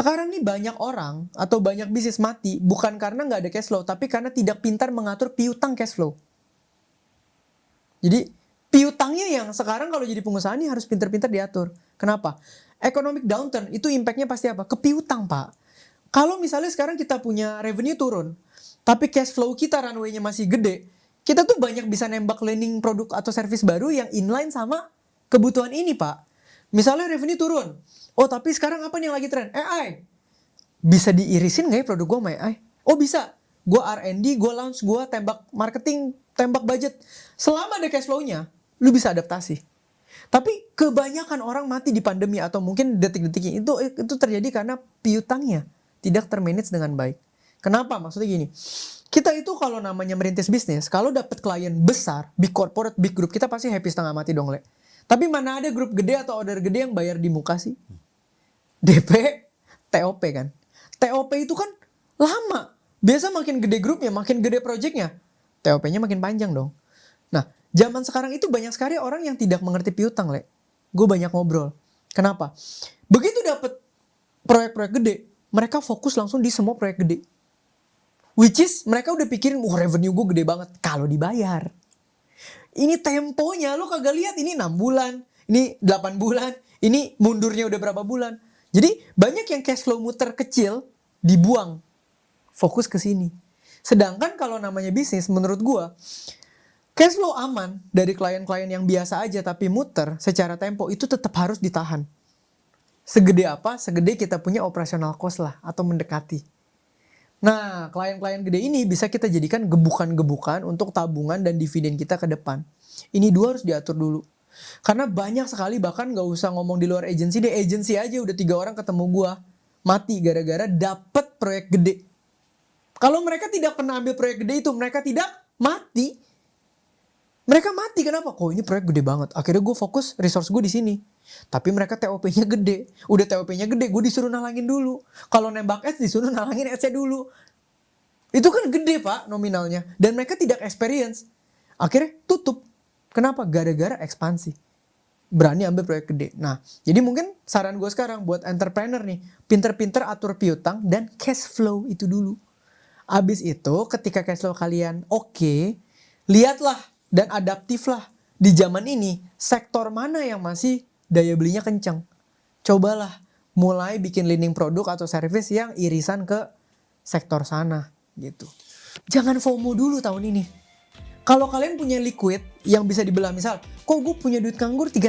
Sekarang nih banyak orang atau banyak bisnis mati bukan karena nggak ada cash flow, tapi karena tidak pintar mengatur piutang cash flow. Jadi piutangnya yang sekarang kalau jadi pengusaha nih harus pintar-pintar diatur. Kenapa? Economic downturn itu impactnya pasti apa? Ke piutang, Pak. Kalau misalnya sekarang kita punya revenue turun, tapi cash flow kita runway-nya masih gede, kita tuh banyak bisa nembak landing produk atau service baru yang inline sama kebutuhan ini, Pak. Misalnya revenue turun, oh tapi sekarang apa nih yang lagi tren? AI. Bisa diirisin nggak ya produk gue sama AI? Oh bisa. Gue R&D, gue launch, gue tembak marketing, tembak budget. Selama ada cash flow-nya, lu bisa adaptasi. Tapi kebanyakan orang mati di pandemi atau mungkin detik-detiknya itu terjadi karena piutangnya tidak termanage dengan baik. Kenapa? Maksudnya gini, kita itu kalau namanya merintis bisnis, kalau dapat klien besar, big corporate, big group, kita pasti happy setengah mati dong, Le. Tapi mana ada grup gede atau order gede yang bayar di muka sih? DP, TOP kan. TOP itu kan lama. Biasa makin gede grupnya, makin gede projectnya, TOP-nya makin panjang dong. Nah, zaman sekarang itu banyak sekali orang yang tidak mengerti piutang, Le. Gue banyak ngobrol. Kenapa? Begitu dapat proyek-proyek gede, mereka fokus langsung di semua proyek gede. Which is, mereka udah pikirin, revenue gue gede banget. Kalau dibayar. Ini temponya, lo kagak lihat ini 6 bulan, ini 8 bulan, ini mundurnya udah berapa bulan. Jadi, banyak yang cash flow muter kecil, dibuang. Fokus ke sini. Sedangkan kalau namanya bisnis, menurut gue, cash flow aman dari klien-klien yang biasa aja tapi muter secara tempo itu tetap harus ditahan. Segede apa? Segede kita punya operational cost lah atau mendekati. Nah, klien-klien gede ini bisa kita jadikan gebukan-gebukan untuk tabungan dan dividen kita ke depan. Ini dua harus diatur dulu. Karena banyak sekali bahkan gak usah ngomong di luar agensi deh, agensi aja udah 3 orang ketemu gua mati gara-gara dapet proyek gede. Kalau mereka tidak pernah ambil proyek gede itu, mereka tidak mati. Mereka mati kenapa? Kok ini proyek gede banget. Akhirnya gue fokus resource gue di sini. Tapi mereka TOP-nya gede. Udah TOP-nya gede, gue disuruh nalangin dulu. Kalau nembak ads disuruh nalangin ads-nya dulu. Itu kan gede, Pak, nominalnya. Dan mereka tidak experience. Akhirnya tutup. Kenapa? Gara-gara ekspansi. Berani ambil proyek gede. Nah, jadi mungkin saran gue sekarang buat entrepreneur nih, pinter-pinter atur piutang dan cash flow itu dulu. Abis itu ketika cash flow kalian oke, lihatlah dan adaptiflah di zaman ini sektor mana yang masih daya belinya kencang. Cobalah mulai bikin leading produk atau service yang irisan ke sektor sana gitu. Jangan FOMO dulu tahun ini. Kalau kalian punya liquid yang bisa dibelah, misal, kok gue punya duit nganggur 3